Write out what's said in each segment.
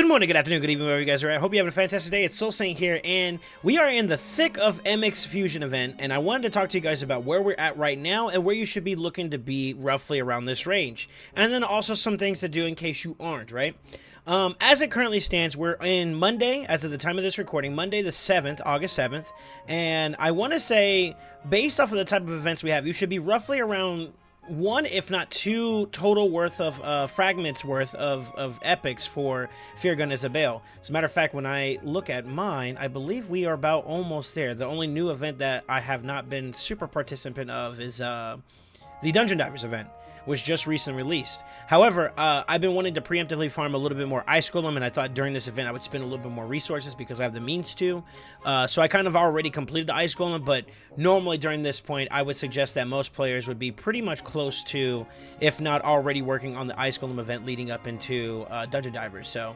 Good morning, good afternoon, good evening, wherever you guys are at. I hope you're having a fantastic day. It's SoulSaint here, and we are in the thick of MX Fusion event, and I wanted to talk to you guys about where we're at right now and where you should be looking to be roughly around this range. And then also some things to do in case you aren't, right? As it currently stands, we're in Monday, as of the time of this recording, Monday the 7th, August 7th, and I want to say, based off of the type of events we have, you should be roughly around one, if not two, total worth of fragments worth of epics for Feargun Isabel. As a matter of fact, when I look at mine, I believe we are about almost there. The only new event that I have not been super participant of is the Dungeon Divers event, which just recently released. However, I've been wanting to preemptively farm a little bit more Ice Golem, and I thought during this event I would spend a little bit more resources because I have the means to. So I kind of already completed the Ice Golem, but normally during this point, I would suggest that most players would be pretty much close to, if not already working on the Ice Golem event leading up into Dungeon Divers. So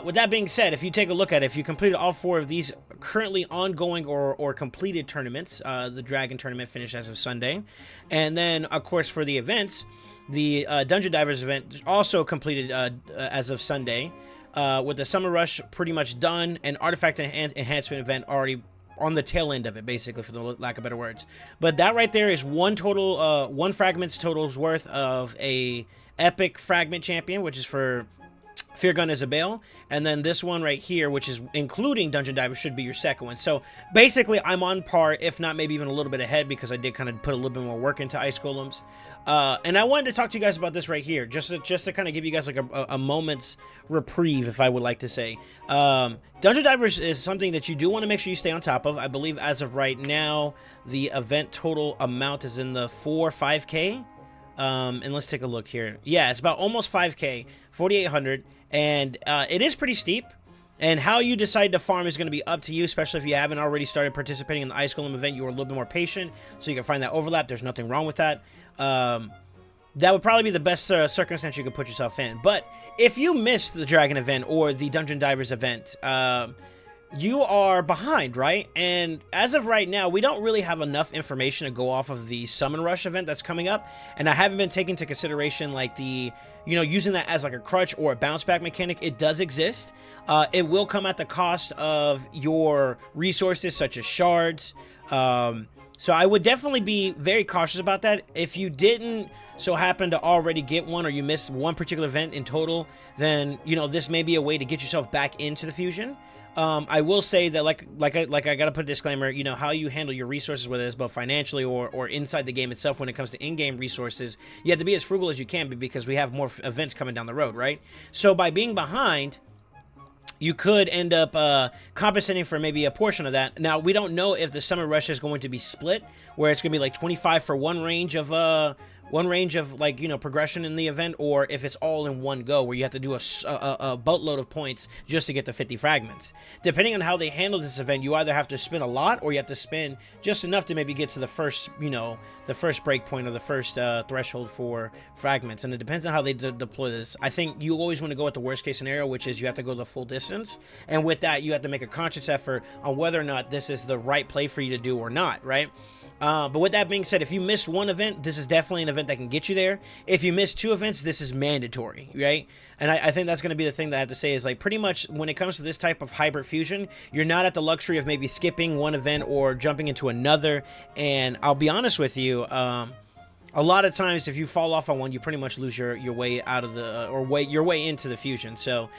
with that being said, if you take a look at it, if you completed all four of these currently ongoing or completed tournaments, the Dragon tournament finished as of Sunday, and then of course for the events, the Dungeon Divers event also completed as of Sunday, with the Summer Rush pretty much done, and Artifact Enhancement event already on the tail end of it, basically, for the lack of better words. But that right there is one total, one fragment's total's worth of a epic fragment champion, which is for Feargun Isabel, and then this one right here, which is including Dungeon Diver, should be your second one. So basically I'm on par, if not maybe even a little bit ahead, because I did kind of put a little bit more work into Ice Golems. And I wanted to talk to you guys about this right here, just to kind of give you guys like a moment's reprieve, if I would like to say. Dungeon Divers is something that you do want to make sure you stay on top of. I believe as of right now, the event total amount is in the 5K. And let's take a look here. Yeah, it's about almost 5K, 4,800, and it is pretty steep. And how you decide to farm is going to be up to you, especially if you haven't already started participating in the Ice Golem event. You are a little bit more patient, so you can find that overlap. There's nothing wrong with that. That would probably be the best circumstance you could put yourself in. But if you missed the Dragon event or the Dungeon Divers event, you are behind, right? And as of right now, we don't really have enough information to go off of the Summon Rush event that's coming up, and I haven't been taking into consideration like the, you know, using that as like a crutch or a bounce back mechanic. It does exist. It will come at the cost of your resources such as shards. So I would definitely be very cautious about that. If you didn't so happen to already get one, or you missed one particular event in total, then, you know, this may be a way to get yourself back into the fusion. I will say that like I gotta put a disclaimer, you know, how you handle your resources, whether it's both financially or inside the game itself, when it comes to in-game resources, you have to be as frugal as you can be, because we have more events coming down the road, right? So by being behind, you could end up compensating for maybe a portion of that. Now, we don't know if the Summer Rush is going to be split, where it's going to be like 25 for one range of like, you know, progression in the event, or if it's all in one go, where you have to do a boatload of points just to get the 50 fragments. Depending on how they handle this event, you either have to spend a lot, or you have to spend just enough to maybe get to the first, you know, the first break point, or the first threshold for fragments. And it depends on how they deploy this. I think you always want to go with the worst case scenario, which is you have to go the full distance, and with that you have to make a conscious effort on whether or not this is the right play for you to do or not, right? But with that being said, if you missed one event, this is definitely an event that can get you there. If you missed two events, this is mandatory, right? And I think that's going to be the thing that I have to say is, like, pretty much when it comes to this type of hybrid fusion, you're not at the luxury of maybe skipping one event or jumping into another. And I'll be honest with you, a lot of times if you fall off on one, you pretty much lose your way out of the, your way into the fusion. So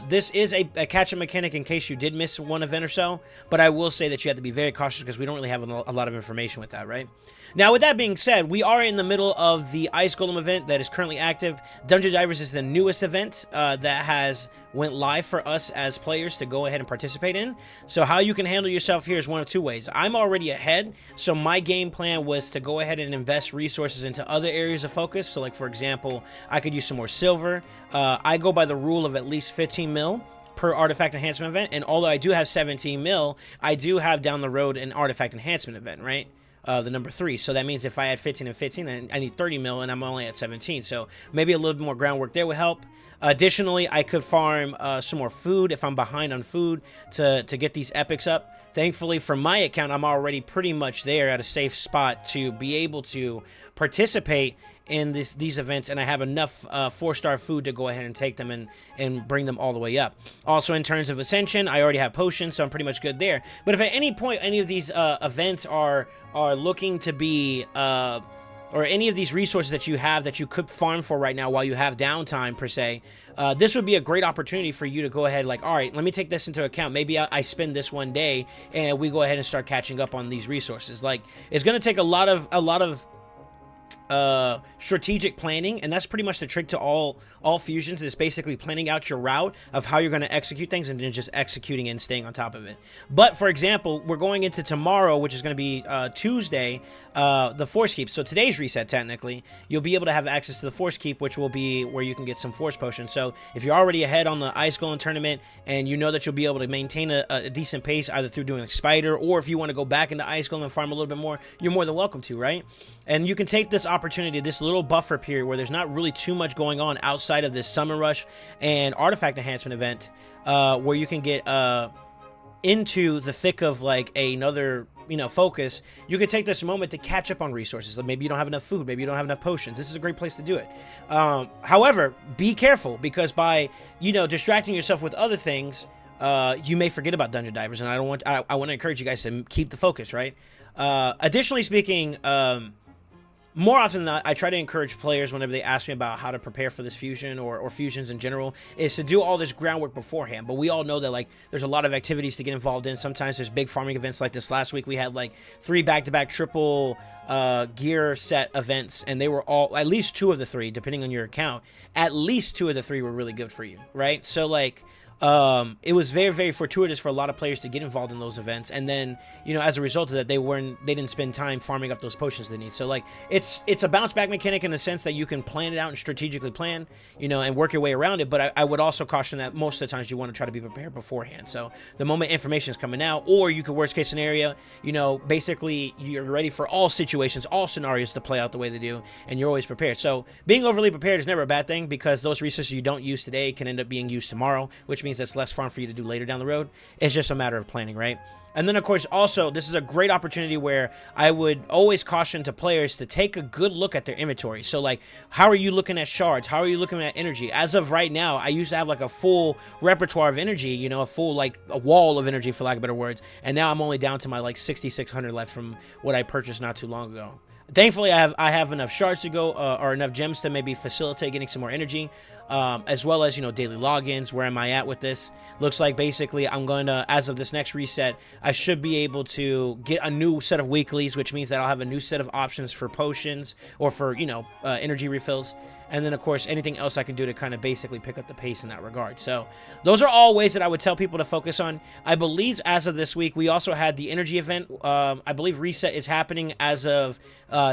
this is a catch-up mechanic in case you did miss one event or so, but I will say that you have to be very cautious because we don't really have a lot of information with that, right? Now, with that being said, we are in the middle of the Ice Golem event that is currently active. Dungeon Divers is the newest event that has went live for us as players to go ahead and participate in. So how you can handle yourself here is one of two ways. I'm already ahead, so my game plan was to go ahead and invest resources into other areas of focus. So like, for example, I could use some more silver. I go by the rule of at least 15 mil per artifact enhancement event, and although I do have 17 mil, I do have down the road an artifact enhancement event, right? The number 3. So that means if I had 15 and 15, then I need 30 mil, and I'm only at 17. So maybe a little bit more groundwork there would help. Additionally, I could farm some more food if I'm behind on food to get these epics up. Thankfully, for my account, I'm already pretty much there at a safe spot to be able to participate in these events, and I have enough 4-star food to go ahead and take them and bring them all the way up. Also, in terms of ascension, I already have potions, so I'm pretty much good there. But if at any point any of these events are looking to be or any of these resources that you have that you could farm for right now while you have downtime per se, this would be a great opportunity for you to go ahead, like, all right, let me take this into account. Maybe I spend this one day and we go ahead and start catching up on these resources. Like, it's going to take a lot of strategic planning, and that's pretty much the trick to all fusions, is basically planning out your route of how you're going to execute things and then just executing and staying on top of it. But for example, we're going into tomorrow, which is going to be Tuesday, the Force Keep. So today's reset, technically, you'll be able to have access to the Force Keep, which will be where you can get some Force Potions. So if you're already ahead on the Ice Golem tournament and you know that you'll be able to maintain a decent pace either through doing a Spider, or if you want to go back into Ice Golem and farm a little bit more, you're more than welcome to, right? And you can take this opportunity, this little buffer period where there's not really too much going on outside of this Summon Rush and Artifact Enhancement event, where you can get into the thick of like another, you know, focus. You can take this moment to catch up on resources. Like maybe you don't have enough food, maybe you don't have enough potions. This is a great place to do it. However, be careful, because by, you know, distracting yourself with other things, you may forget about Dungeon Divers, and I want to encourage you guys to keep the focus, right? Additionally speaking, more often than not, I try to encourage players whenever they ask me about how to prepare for this fusion or fusions in general, is to do all this groundwork beforehand. But we all know that, like, there's a lot of activities to get involved in. Sometimes there's big farming events like this. Last week we had like 3 back-to-back triple gear set events, and they were all, at least 2 of the 3, depending on your account, at least 2 of the 3 were really good for you, right? So like, it was very, very fortuitous for a lot of players to get involved in those events, and then, you know, as a result of that, they didn't spend time farming up those potions they need. So like, it's a bounce back mechanic in the sense that you can plan it out and strategically plan, you know, and work your way around it. But I would also caution that most of the times you want to try to be prepared beforehand. So the moment information is coming out, or you could, worst case scenario, you know, basically you're ready for all situations, all scenarios to play out the way they do, and you're always prepared. So being overly prepared is never a bad thing, because those resources you don't use today can end up being used tomorrow, which means that's less farm for you to do later down the road. It's just a matter of planning, right? And then, of course, also, this is a great opportunity where I would always caution to players to take a good look at their inventory. So, like, how are you looking at shards? How are you looking at energy? As of right now, I used to have, like, a full repertoire of energy, you know, a full, like, a wall of energy, for lack of better words. And now I'm only down to my, like, 6,600 left from what I purchased not too long ago. Thankfully, I have enough shards to go, or enough gems to maybe facilitate getting some more energy, as well as, you know, daily logins. Where am I at with this? Looks like basically I'm going to, as of this next reset, I should be able to get a new set of weeklies, which means that I'll have a new set of options for potions, or for, you know, energy refills. And then, of course, anything else I can do to kind of basically pick up the pace in that regard. So those are all ways that I would tell people to focus on. I believe as of this week, we also had the energy event. I believe reset is happening as of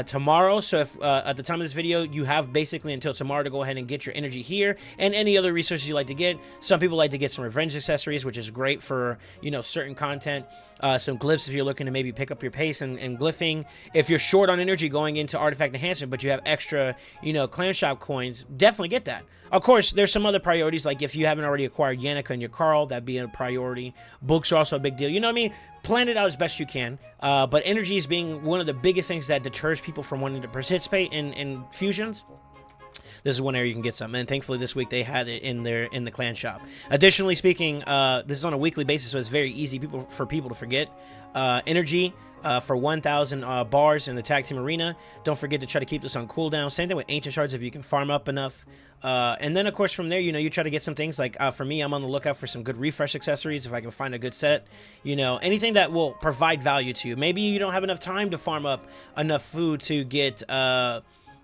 tomorrow. So if at the time of this video, you have basically until tomorrow to go ahead and get your energy here and any other resources you like to get. Some people like to get some revenge accessories, which is great for, you know, certain content. Some glyphs if you're looking to maybe pick up your pace and glyphing. If you're short on energy going into artifact enhancement, but you have extra, you know, clan shop coins, definitely get that. Of course, there's some other priorities, like if you haven't already acquired Yannicka and your Carl, that'd be a priority. Books are also a big deal. You know what I mean? Plan it out as best you can. But energy is being one of the biggest things that deters people from wanting to participate in fusions. This is one area you can get some, and thankfully this week they had it in the clan shop. Additionally speaking, this is on a weekly basis, so it's very easy for people to forget. Energy for 1,000 bars in the tag team arena. Don't forget to try to keep this on cooldown. Same thing with ancient shards if you can farm up enough. And then, of course, from there, you know, you try to get some things like, for me, I'm on the lookout for some good refresh accessories if I can find a good set. You know, anything that will provide value to you. Maybe you don't have enough time to farm up enough food to get,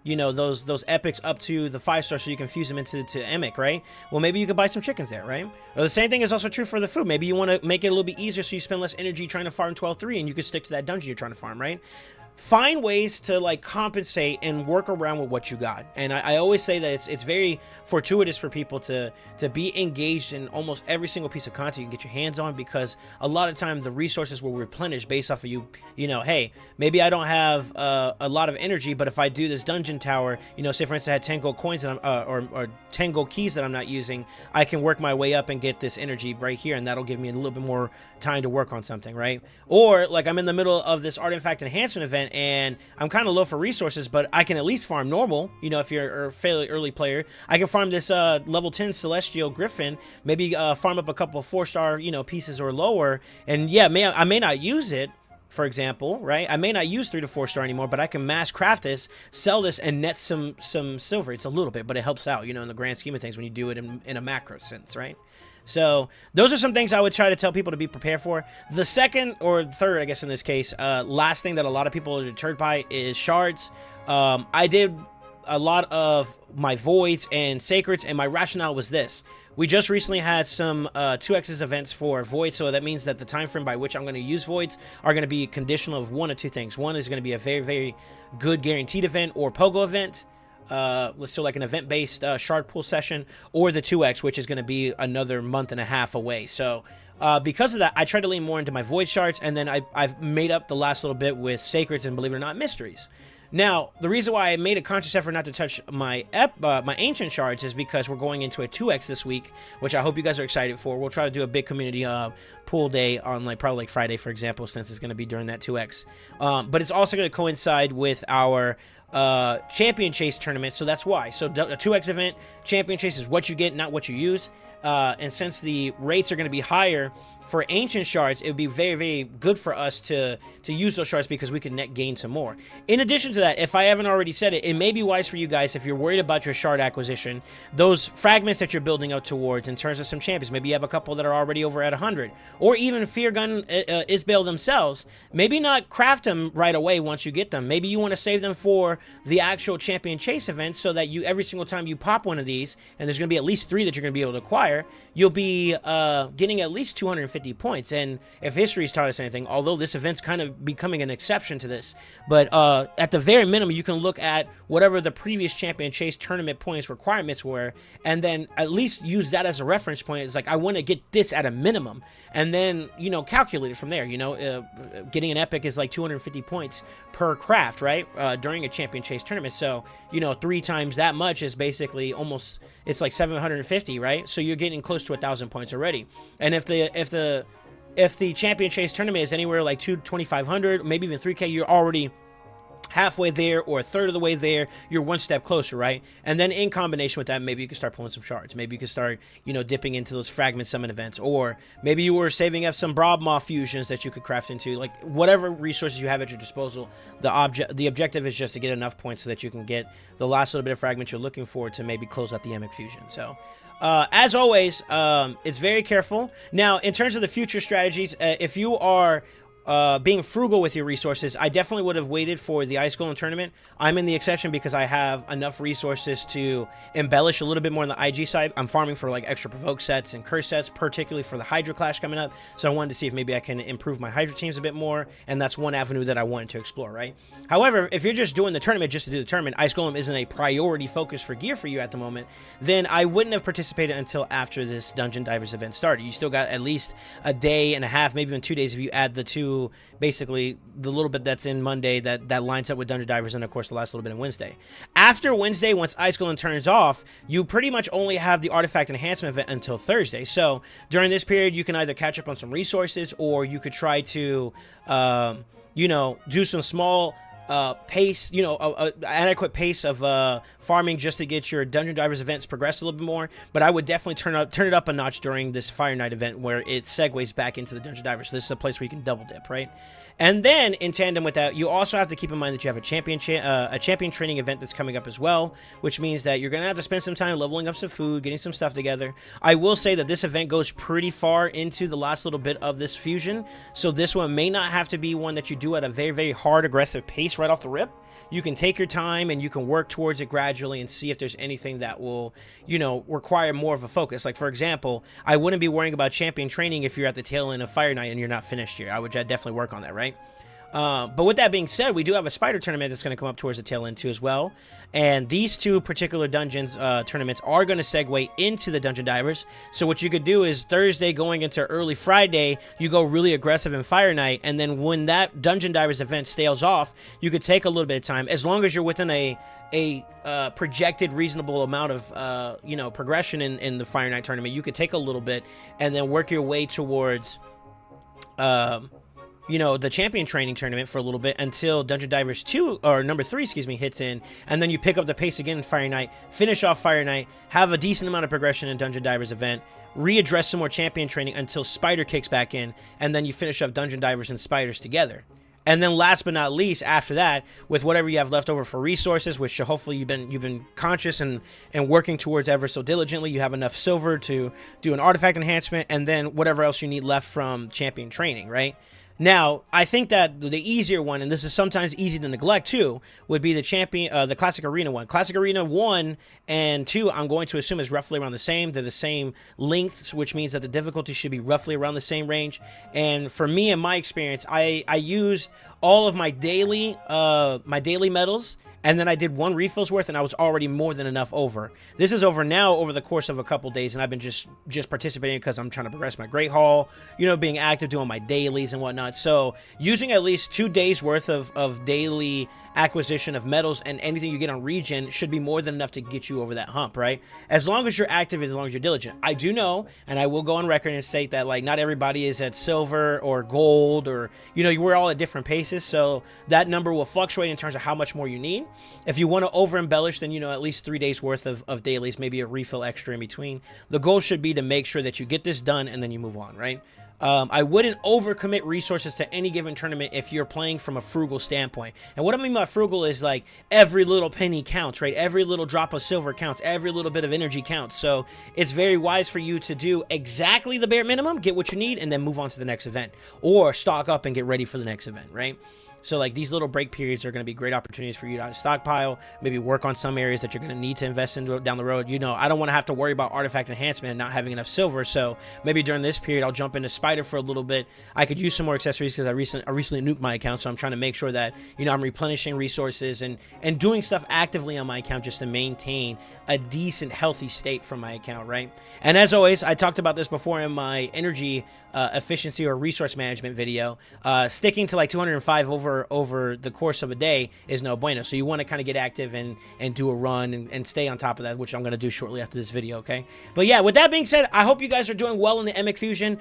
you know, those epics up to the 5-star so you can fuse them into Emic, right? Well, maybe you could buy some chickens there, right? Or the same thing is also true for the food. Maybe you want to make it a little bit easier so you spend less energy trying to farm 12-3 and you can stick to that dungeon you're trying to farm, right? Find ways to, like, compensate and work around with what you got. And I always say that it's very fortuitous for people to be engaged in almost every single piece of content you can get your hands on, because a lot of times the resources will replenish based off of you know, hey, maybe I don't have a lot of energy, but if I do this dungeon tower, you know, say for instance I had 10 gold coins that or 10 gold keys that I'm not using, I can work my way up and get this energy right here, and that'll give me a little bit more time to work on something, right? Or like I'm in the middle of this artifact enhancement event tournament and I'm kind of low for resources, but I can at least farm normal. You know, if you're a fairly early player, I can farm this level 10 Celestial Griffin, maybe farm up a couple of 4-star, you know, pieces or lower. And yeah, I may not use it, for example, right? I may not use 3 to 4-star anymore, but I can mass craft this, sell this, and net some silver. It's a little bit, but it helps out, you know, in the grand scheme of things when you do it in a macro sense, right? So those are some things I would try to tell people to be prepared for. The second or third, I guess in this case, last thing that a lot of people are deterred by is shards. I did a lot of my voids and sacreds, and my rationale was this. We just recently had some 2x's events for voids, so that means that the time frame by which I'm going to use voids are going to be conditional of one of two things. One is going to be a very, very good guaranteed event or pogo event. So like an event-based shard pool session, or the 2x, which is going to be another month and a half away. So because of that, I tried to lean more into my void shards, and then I've made up the last little bit with sacreds and, believe it or not, mysteries. Now, the reason why I made a conscious effort not to touch my ancient shards is because we're going into a 2x this week, which I hope you guys are excited for. We'll try to do a big community pool day on probably Friday, for example, since it's going to be during that 2x. But it's also going to coincide with our champion chase tournament, so that's why. So a 2x event, champion chase is what you get, not what you use. And since the rates are going to be higher for ancient shards, it would be very, very good for us to use those shards because we can net gain some more. In addition to that, if I haven't already said it, it may be wise for you guys, if you're worried about your shard acquisition, those fragments that you're building up towards in terms of some champions, maybe you have a couple that are already over at 100, or even Fear Gun Isbale themselves, maybe not craft them right away once you get them. Maybe you want to save them for the actual champion chase event so that you, every single time you pop one of these, and there's going to be at least 3 that you're going to be able to acquire, you'll be getting at least 250 points. And if history's taught us anything, although this event's kind of becoming an exception to this, but at the very minimum, you can look at whatever the previous champion chase tournament points requirements were, and then at least use that as a reference point. It's like, I want to get this at a minimum, and then, you know, calculate it from there. You know, getting an epic is like 250 points per craft, right? During a champion chase tournament. So, you know, 3 times that much is basically almost, it's like 750, right? So you're getting close to 1,000 points already. And if the champion chase tournament is anywhere like 2,500, maybe even 3K, you're already halfway there or a third of the way there. You're one step closer, right? And then in combination with that, maybe you can start pulling some shards. Maybe you can start, you know, dipping into those fragment summon events, or maybe you were saving up some Brobmaw fusions that you could craft into. Like, whatever resources you have at your disposal, the objective is just to get enough points so that you can get the last little bit of fragments you're looking for to maybe close out the Emic fusion. So as always, it's very careful. Now, in terms of the future strategies, if you are being frugal with your resources, I definitely would have waited for the Ice Golem tournament. I'm in the exception because I have enough resources to embellish a little bit more on the IG side. I'm farming for like extra provoke sets and curse sets, particularly for the Hydra Clash coming up. So I wanted to see if maybe I can improve my Hydra teams a bit more, and that's one avenue that I wanted to explore, right? However, if you're just doing the tournament just to do the tournament, Ice Golem isn't a priority focus for gear for you at the moment, then I wouldn't have participated until after this Dungeon Divers event started. You still got at least a day and a half, maybe even 2 days if you add the two, basically the little bit that's in Monday that lines up with Dungeon Divers, and of course the last little bit in Wednesday. After Wednesday, once Ice Golem turns off, you pretty much only have the Artifact Enhancement event until Thursday. So during this period, you can either catch up on some resources, or you could try to, you know, do some small pace, you know, adequate pace of farming just to get your Dungeon Divers events progress a little bit more. But I would definitely turn it up a notch during this Fire Night event, where it segues back into the Dungeon Divers. So this is a place where you can double dip, right? And then in tandem with that, you also have to keep in mind that you have a champion training event that's coming up as well, which means that you're going to have to spend some time leveling up some food, getting some stuff together. I will say that this event goes pretty far into the last little bit of this fusion, so this one may not have to be one that you do at a very, very hard, aggressive pace right off the rip. You can take your time and you can work towards it gradually and see if there's anything that will, you know, require more of a focus. Like, for example, I wouldn't be worrying about champion training if you're at the tail end of Fire Night and you're not finished here. I'd definitely work on that, right? But with that being said, we do have a spider tournament that's going to come up towards the tail end too as well. And these two particular dungeons tournaments are going to segue into the Dungeon Divers. So what you could do is Thursday going into early Friday, you go really aggressive in Fire Night. And then when that Dungeon Divers event stales off, you could take a little bit of time, as long as you're within a projected reasonable amount of, you know, progression in the Fire Night tournament. You could take a little bit and then work your way towards, you know, the champion training tournament for a little bit until Dungeon Divers 2 or number 3, excuse me, hits in, and then you pick up the pace again in Fire Night, finish off Fire Night, have a decent amount of progression in Dungeon Divers event, readdress some more champion training until Spider kicks back in, and then you finish up Dungeon Divers and Spiders together. And then last but not least, after that, with whatever you have left over for resources, which hopefully you've been conscious and working towards ever so diligently, you have enough silver to do an artifact enhancement, and then whatever else you need left from champion training, right? Now, I think that the easier one, and this is sometimes easy to neglect too, would be the Classic Arena one. Classic Arena 1 and 2, I'm going to assume is roughly around the same. They're the same lengths, which means that the difficulty should be roughly around the same range. And for me, in my experience, I used all of my daily medals, and then I did 1 refill's worth, and I was already more than enough over. This is over now over the course of a couple days, and I've been just participating because I'm trying to progress my Great Hall, you know, being active, doing my dailies and whatnot. So using at least 2 days worth of daily acquisition of medals and anything you get on regen should be more than enough to get you over that hump, right? As long as you're active, as long as you're diligent. I do know, and I will go on record and state that, like, not everybody is at silver or gold, or, you know, we're all at different paces, so that number will fluctuate in terms of how much more you need. If you want to over embellish, then, you know, at least 3 days worth of dailies, maybe a refill extra in between. The goal should be to make sure that you get this done and then you move on, right? I wouldn't overcommit resources to any given tournament if you're playing from a frugal standpoint. And what I mean by frugal is, like, every little penny counts, right? Every little drop of silver counts. Every little bit of energy counts. So it's very wise for you to do exactly the bare minimum, get what you need, and then move on to the next event. Or stock up and get ready for the next event, right? So, like, these little break periods are going to be great opportunities for you to stockpile, maybe work on some areas that you're going to need to invest in down the road. You know, I don't want to have to worry about artifact enhancement and not having enough silver, so maybe during this period, I'll jump into Spider for a little bit. I could use some more accessories because I recently nuked my account, so I'm trying to make sure that, you know, I'm replenishing resources and doing stuff actively on my account just to maintain a decent, healthy state from my account, right? And as always, I talked about this before in my energy efficiency or resource management video. Sticking to like 205 over the course of a day is no bueno. So you want to kind of get active and do a run and stay on top of that, which I'm going to do shortly after this video, okay? But yeah, with that being said, I hope you guys are doing well in the Emic Fusion.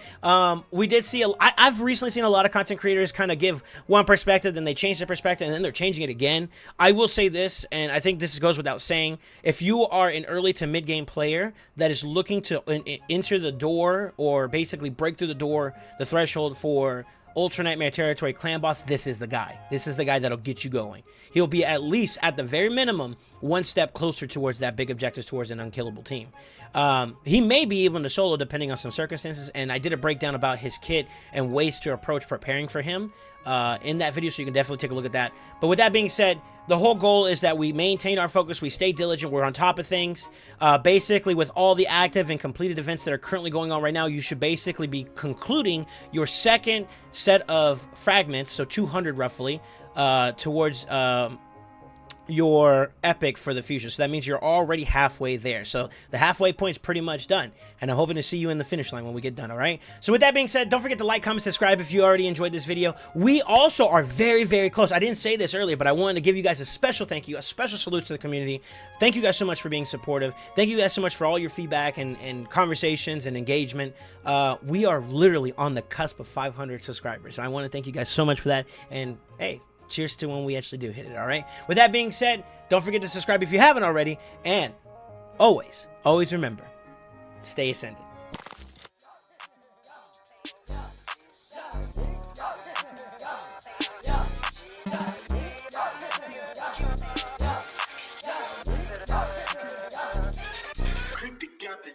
We did see, I've recently seen a lot of content creators kind of give one perspective, then they change their perspective, and then they're changing it again. I will say this, and I think this goes without saying, if you are an early to mid-game player that is looking to enter the door or basically break through the threshold for Ultra Nightmare Territory Clan Boss, this is the guy. This is the guy that'll get you going. He'll be at least, at the very minimum, one step closer towards that big objective, towards an unkillable team. He may be able to solo depending on some circumstances, and I did a breakdown about his kit and ways to approach preparing for him in that video, so you can definitely take a look at that. But with that being said, the whole goal is that we maintain our focus, we stay diligent, we're on top of things. Basically, with all the active and completed events that are currently going on right now, you should basically be concluding your second set of fragments, so 200 roughly, towards your epic for the future. So that means you're already halfway there. So the halfway point's pretty much done, and I'm hoping to see you in the finish line when we get done. All right, so with that being said, don't forget to like, comment, subscribe if you already enjoyed this video. We also are very, very close. I didn't say this earlier, but I wanted to give you guys a special thank you, a special salute to the community. Thank you guys so much for being supportive. Thank you guys so much for all your feedback and conversations and engagement. We are literally on the cusp of 500 subscribers, so I want to thank you guys so much for that. And hey, cheers to when we actually do hit it, all right? With that being said, don't forget to subscribe if you haven't already, and always, always remember, stay ascended. Got the